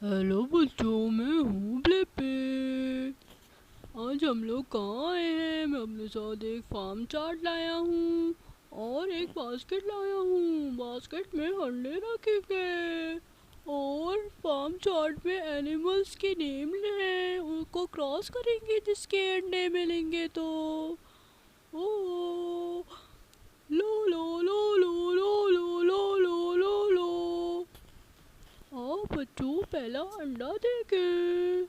Hello बच्चों, मैं हूँ ब्लिपी। आज हम लोग कहाँ आए हैं? मैं अपने साथ एक फार्म चार्ट लाया हूँ और एक बास्केट लाया हूँ। बास्केट में अंडे रखेंगे और फार्म चार्ट में एनिमल्स के नेम हैं, उनको क्रॉस करेंगे जिसके अंडे मिलेंगे तो। ओ लो लो लो लो लो लो लो लो लो लो। आओ बच्चों, पहला अंडा देखें।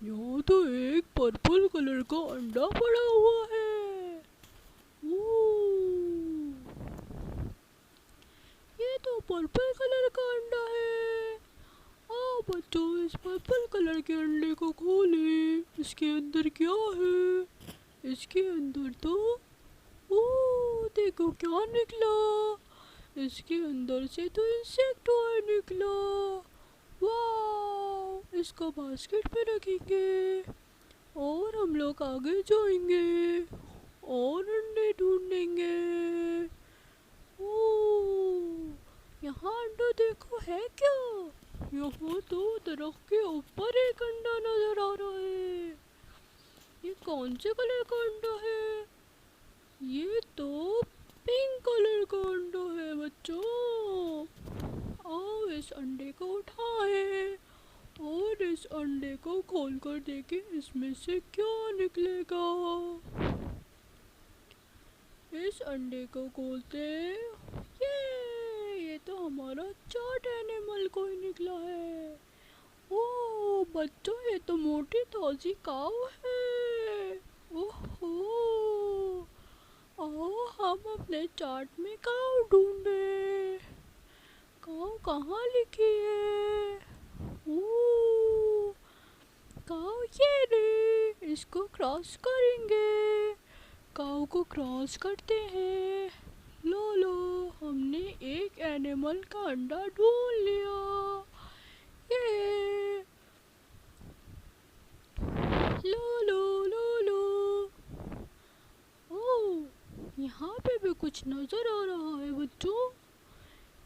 यहाँ तो एक पर्पल कलर का अंडा पड़ा हुआ है। ओह, ये तो पर्पल कलर का अंडा है। आओ बच्चों, इस पर्पल कलर के अंडे को खोलें। इसके अंदर क्या है? इसके अंदर तो ओह, देखो क्या निकला। इसके अंदर से तो इंसेक्ट निकला। वाह, इसको बास्केट में रखेंगे और हम लोग आगे जाएंगे और अंडे ढूंढेंगे। ओह, यहाँ अंडा देखो है क्या? यहाँ तो दरख्त के ऊपर एक अंडा नजर आ रहा है। ये कौन से कलर का अंडा है? ये तो पिंक कलर का अंडा है बच्चों। आओ इस अंडे को उठाएं और इस अंडे को खोलकर देखें इसमें से क्या निकलेगा। इस अंडे को खोलते हैं। ये तो हमारा चार्ट एनिमल कोई निकला है। ओह बच्चों, ये तो मोटी ताजी काऊ है। ओहो, आओ हम अपने चार्ट में काऊ ढूंढे। काऊ कहाँ लिखी है? ओह, काऊ ये रे, इसको क्रॉस करेंगे। काऊ को क्रॉस करते हैं। लो लो, हमने एक एनिमल का अंडा ढूंढ लिया। ये लो लो लो लो। ओह, यहाँ पे भी कुछ नजर आ रहा है बच्चों।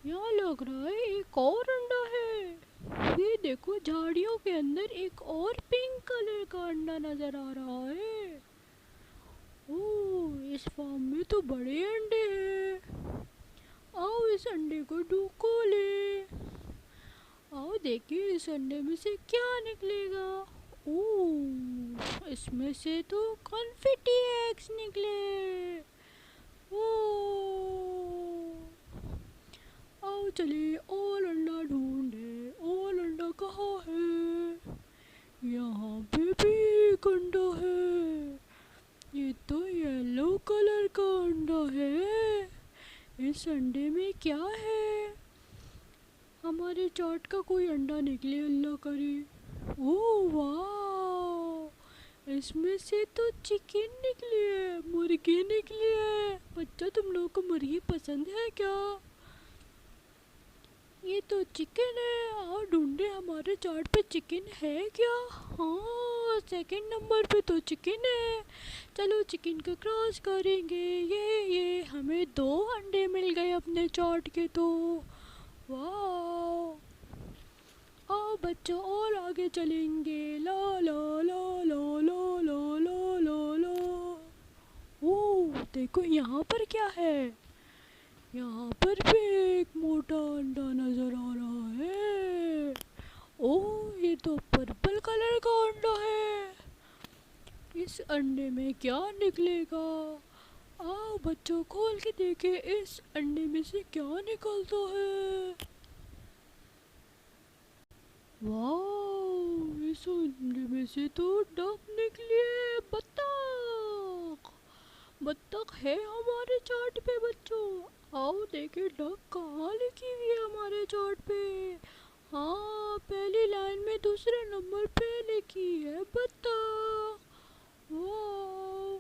यहाँ लग रहा है एक और अंडा है। ये देखो, झाड़ियों के अंदर एक और पिंक कलर का अंडा नजर आ रहा है। ओह, इस फार्म में तो बड़े अंडे हैं। आओ इस अंडे को ढूंढो ले। आओ देखिए इस अंडे में से क्या निकलेगा। ओह, इसमें से तो कॉन्फेटी एग्स निकले। ओह, आओ चलिए और अंडा ढूंढे। और अंडा कहाँ है? यहाँ पे भी एक अंडा है। ये तो येलो कलर का अंडा है। इस अंडे में क्या है? हमारे चार्ट का कोई अंडा निकले, अल्लाह करे। ओह वाह, इसमें से तो चिकन निकली है, मुर्गी निकली है। बच्चा, तुम लोगों को मुर्गी पसंद है क्या? ये तो चिकन है। आओ ढूंढे, हमारे चार्ट पे चिकन है क्या? हाँ, सेकंड नंबर पे तो चिकन है। चलो चिकन को क्रॉस करेंगे। ये हमें 2 अंडे मिल गए अपने चार्ट के तो। वाह, आओ बच्चों और आगे चलेंगे। ला ला ला ला ला ला ला ला ला। ओह देखो, यहाँ पर क्या है? यहाँ पर भी एक मोटा अंडा नजर आ रहा है। ओह, ये तो पर्पल कलर का अंडा है। इस अंडे में क्या निकलेगा? आओ बच्चों, खोल के देखे इस अंडे में से क्या निकलता है। वाह, इस अंडे में से तो डक निकली है। बत्तख, बत्तख है हमारे चार्ट पे बच्चों। आओ देखे डक कहाँ लिखी हुई है हमारे चार्ट पे। हाँ, पहली लाइन में दूसरे नंबर पे लिखी है बत्तख। वाह,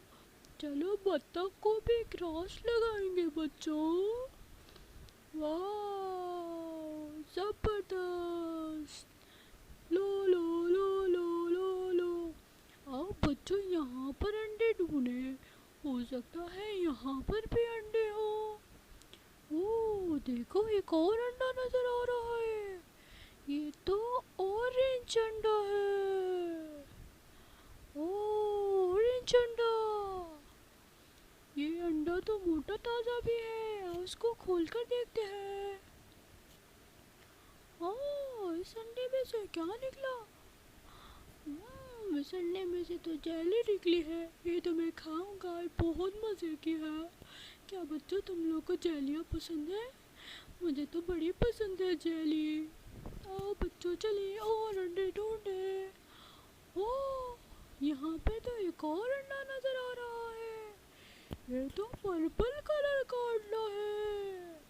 चलो बत्तख को भी क्रॉस लगाएंगे बच्चों। वाह, जबरदस्त। लो लो लो लो लो लो। आओ बच्चों, यहाँ पर अंडे ढूंढे। हो सकता है यहाँ पर भी अंडे हो। ओह देखो, एक और अंडा नजर आ रहा है। ये तो ऑरेंज अंडा है। ओह, ऑरेंज अंडा। ये अंडा तो मोटा ताजा भी है, उसको खोलकर देखते हैं। ओह, इस अंडे में से क्या निकला? इस अंडे में से तो जेली निकली है। ये तो मैं खाऊंगा, बहुत मज़े की है। क्या बच्चों, तुम लोग को जेलियाँ पसंद है? मुझे तो बड़ी पसंद है जेली। आओ बच्चों, चलिए और अंडे ढूंढे। ओह, यहाँ पे तो एक और अंडा नजर आ रहा है। ये तो पर्पल कलर का अंडा है।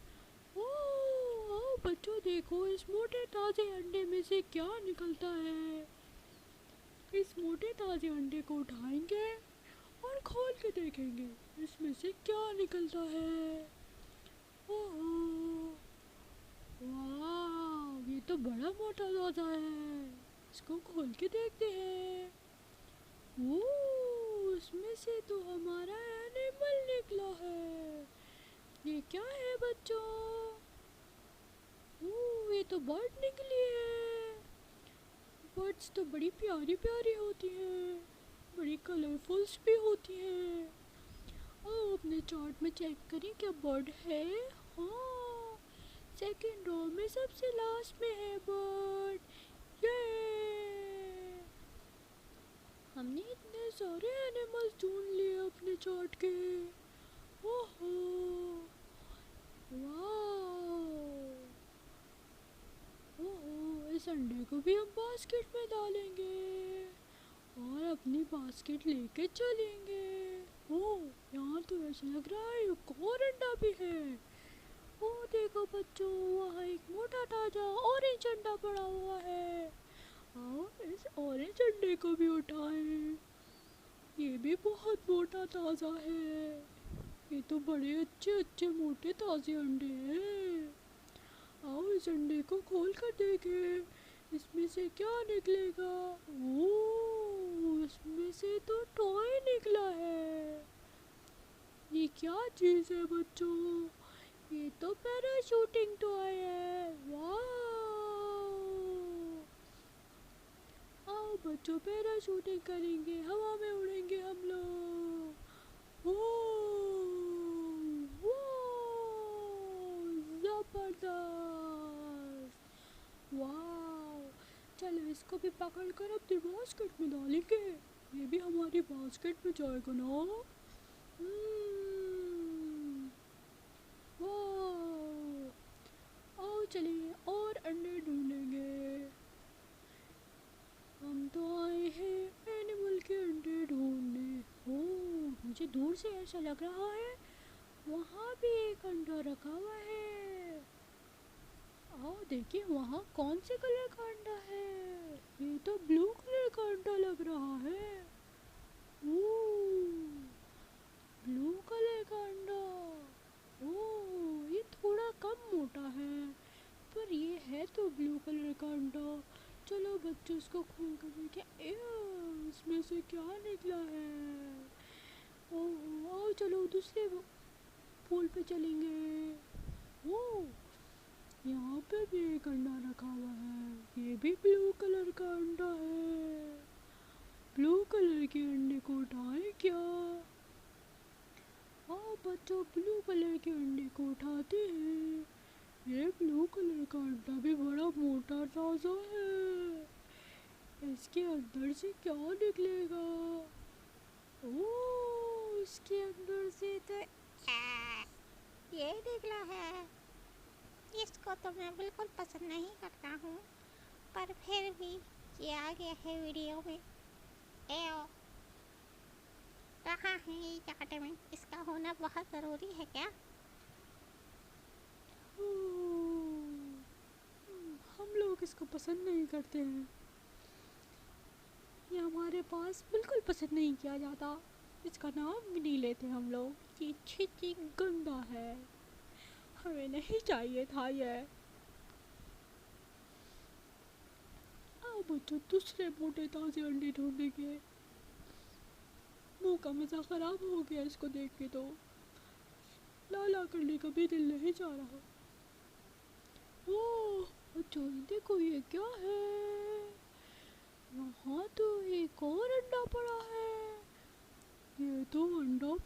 ओह, आओ बच्चों, देखो इस मोटे ताजे अंडे में से क्या निकलता है। इस मोटे ताजे अंडे को उठाएंगे और खोल के देखेंगे इसमें से क्या निकलता है। ओह, वाह, ये तो बड़ा मोटा ताजा है। इसको खोल के देखते हैं। ओह, उसमें से तो हमारा एनिमल निकला है। ये क्या है बच्चों? ओह, ये तो बर्ड निकली है। बर्ड्स तो बड़ी प्यारी प्यारी होती हैं, बड़ी कलरफुल्स भी होती हैं। आओ अपने चार्ट में चेक करें क्या बर्ड है। हाँ, सेकंड रो में सबसे लास्ट में है बर्ड। ये हमने इतने सारे एनिमल्स ढूंढ लिए अपने चार्ट के। ओहो, वाह। ओहो, इस अंडे को भी हम बास्केट में डालेंगे और अपनी बास्केट लेके चलेंगे। ओह, यहाँ तो ऐसा लग रहा है एक और अंडा भी है। ओह देखो बच्चों, वहाँ एक मोटा ताजा ऑरेंज अंडा पड़ा हुआ है। आओ इस ऑरेंज अंडे को भी उठाएं। ये भी बहुत मोटा ताजा है। ये तो बड़े अच्छे अच्छे मोटे ताजे अंडे हैं। आओ इस अंडे को खोल कर देखें इसमें से क्या निकलेगा। ओह, इसमें से तो टॉय निकला है। ये क्या चीज़ है बच्चों? ये तो पैराशूटिंग टॉय है। वाह, आओ बच्चों, पैराशूटिंग करेंगे, हवा में उड़ेंगे हम लोग। ओह, जबरदस्त। वाह, चलो इसको भी पकड़ कर अपनी बास्केट में डालेंगे। ये भी हमारी बास्केट में जाएगा ना। वाह, आओ चलिए और अंडे ढूंढेंगे। हम तो आए हैं एनिमल के अंडे ढूंढने। ओह, मुझे दूर से ऐसा लग रहा है वहाँ भी एक अंडा रखा हुआ है। आओ देखिए वहाँ कौन से कलर का अंडा है। ये तो ब्लू कलर का अंडा लग रहा है। ओह, ब्लू कलर का अंडा। ओह, ये थोड़ा कम मोटा है पर ये है तो ब्लू कलर का अंडा। चलो बच्चों, इसको खोल कर देखें। इसमें से क्या निकला है। ओह, आओ चलो दूसरे पूल पे चलेंगे। ओह, यहाँ पे भी एक अंडा रखा हुआ है। ये भी ब्लू कलर का अंडा है। ब्लू कलर के अंडे को उठाएं क्या। आओ बच्चों, ब्लू कलर के अंडे को उठाते हैं। ये ब्लू कलर का अंडा भी बड़ा मोटा ताजा है। इसके अंदर से क्या निकलेगा। ओह, इसके अंदर से तो ये निकला है। इसको तो मैं बिल्कुल पसंद नहीं करता हूँ, पर फिर भी ये आ गया है वीडियो में। एओ, कहाँ है ये चार्ट में? इसका होना बहुत ज़रूरी है क्या? हम लोग इसको पसंद नहीं करते हैं। ये हमारे पास बिल्कुल पसंद नहीं किया जाता। इसका नाम भी नहीं लेते हम लोग। ये छी गंदा है, हमें नहीं चाहिए था ये। आओ बच्चों, दूसरे मोटे ताजे अंडे ढूंढेंगे। मुँह का मज़ा ख़राब हो गया इसको देख के, तो लाला करने का भी दिल नहीं जा रहा। ओह बच्चों, देखो ये क्या है।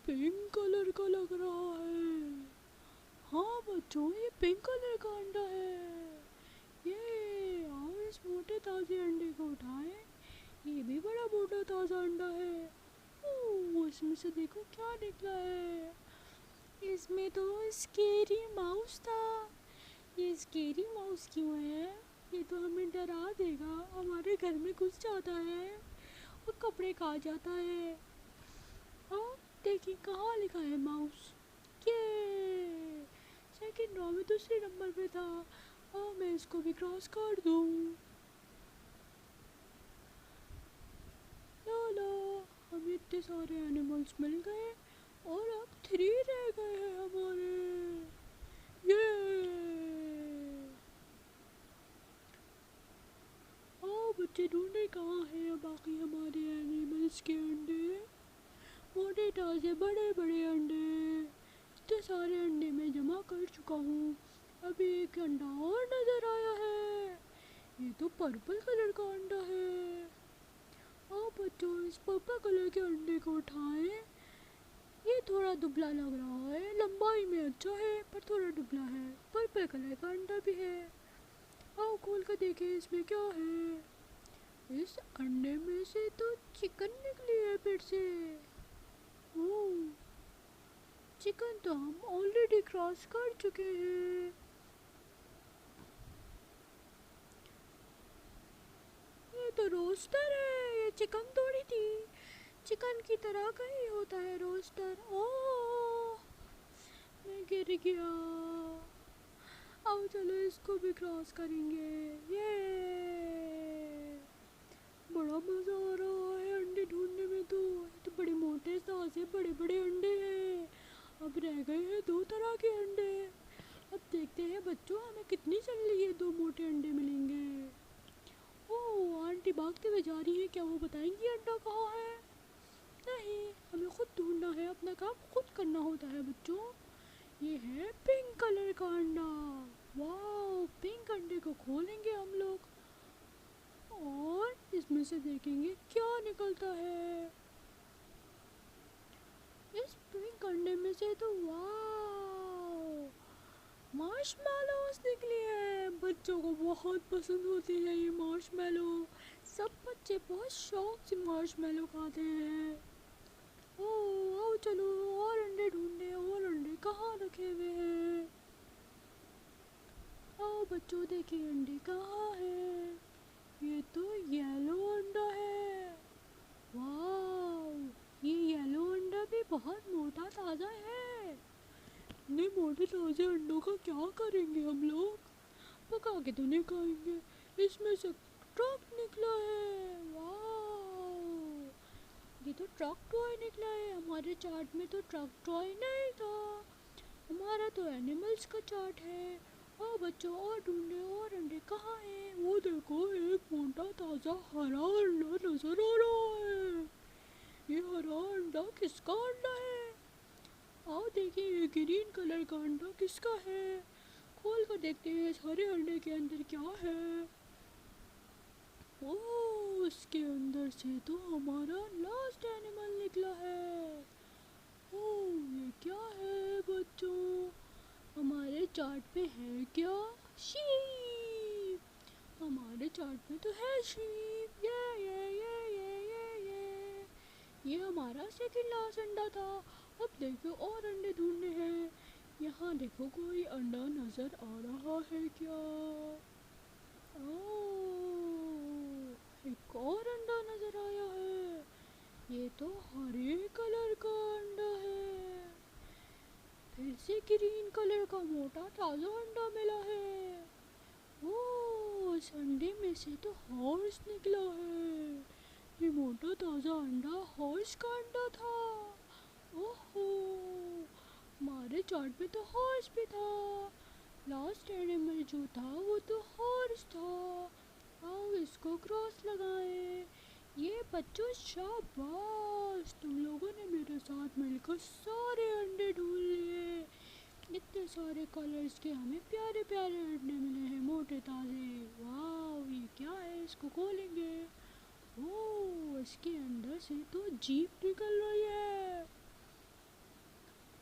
पिंक कलर का लग रहा है। हाँ बच्चों, ये पिंक कलर का अंडा है। ये आओ इस मोटे ताजे अंडे को उठाएं। ये भी बड़ा मोटा ताजा अंडा है। ओह, इसमें से देखो क्या निकला है। इसमें तो स्केरी माउस था। ये स्केरी माउस क्यों है? ये तो हमें डरा देगा, हमारे घर में घुस जाता है और कपड़े खा जाता है। हाँ देखिए कहाँ लिखा है माउस। ये सेकंड रो में दूसरे नंबर पे था। हाँ मैं इसको भी क्रॉस कर दूँ। ला हमें इतने सारे एनिमल्स मिल गए और अब 3 रह गए हैं हमारे। ये आओ बच्चे ढूंढे कहाँ हैं बाकी हमारे एनिमल्स के अंडे। मोटे ताजे बड़े बड़े अंडे, इतने सारे अंडे मैं जमा कर चुका हूँ। अभी एक अंडा और नजर आया है। ये तो पर्पल कलर का अंडा है। आओ बच्चों इस पर्पल कलर के अंडे को उठाएं। ये थोड़ा दुबला लग रहा है, लंबाई में अच्छा है पर थोड़ा दुबला है। पर्पल कलर का अंडा भी है। आओ खोल कर देखें इसमें क्या है। इस अंडे में से तो चिकन निकली है फिर से। ओह, चिकन तो हम ऑलरेडी क्रॉस कर चुके हैं। ये तो रोस्टर है, ये चिकन थोड़ी थी। चिकन की तरह का ही होता है रोस्टर। ओह, मैं गिर गया। आओ चलो इसको भी क्रॉस करेंगे। ये बड़ा मज़ा आ रहा है अंडे ढूंढने में। तो ये तो बड़े मोटे ताजे बड़े बड़े अंडे हैं। अब रह गए हैं 2 तरह के अंडे। अब देखते हैं बच्चों हमें कितनी जल्दी ये 2 मोटे अंडे मिलेंगे। ओह, आंटी भागते हुए जा रही है, क्या वो बताएंगी अंडा कहाँ है? नहीं, हमें खुद ढूंढना है, अपना काम खुद करना होता है बच्चों। ये है पिंक कलर का अंडा। वाह, पिंक अंडे को खोलेंगे हम लोग और इसमें से देखेंगे क्या निकलता है। इस पिंक अंडे में से तो वाह, मार्शमैलोस निकली है। बच्चों को बहुत पसंद होती है ये मार्शमैलो। सब बच्चे बहुत शौक से मार्शमैलो खाते हैं। ओह आओ चलो और अंडे ढूंढने। और अंडे कहाँ रखे हुए हैं? आओ बच्चों देखिए अंडे कहाँ है। ये तो येलो अंडा है। वाह, ये येलो अंडा भी बहुत मोटा ताज़ा है। इतने मोटे ताजे अंडों का क्या करेंगे हम लोग? पका के तो नहीं खाएंगे। इसमें से ट्रक निकला है। वाह, ये तो ट्रक टॉय निकला है। हमारे चार्ट में तो ट्रक टॉय नहीं था, हमारा तो एनिमल्स का चार्ट है। हाँ बच्चों और ढूंढे और अंडे कहाँ हैं? वो देखो एक मोटा ताज़ा हरा अंडा नजर आ रहा है। ये हरा अंडा किसका अंडा है? आओ देखिए ये ग्रीन कलर का अंडा किसका है। खोल कर देखते हैं इस हरे अंडे के अंदर क्या है। ओह, उसके अंदर से तो हमारा लास्ट एनिमल निकला है। ओह, ये क्या है बच्चों? हमारे चार्ट पे है क्या? शीप। हमारे चार्ट में तो है शीप। ये हमारा सेकंड लास्ट अंडा था। अब देखो और अंडे ढूंढने हैं। यहाँ देखो कोई अंडा नजर आ रहा है क्या? ओह, एक और अंडा नजर आया है। ये तो हरे कलर का अंडा है। फिर से ग्रीन कलर का मोटा ताजा अंडा मिला है। ओह, इस अंडे में से तो हॉर्स निकला है। ये मोटा ताजा अंडा हॉर्स का अंडा था। ओहो, हमारे चार्ट में तो हॉर्स भी था। लास्ट एनिमल जो था वो तो हॉर्स था। आओ इसको क्रॉस लगाएं। ये बच्चों शाबाश, तुम लोगों ने मेरे साथ मिलकर सारे अंडे ढूंढ लिए। इतने सारे कलर्स के हमें प्यारे प्यारे अंडे मिले हैं मोटे ताजे। वाह, ये क्या है? इसको खोलेंगे। ओह, इसके अंदर से तो जीप निकल रही है।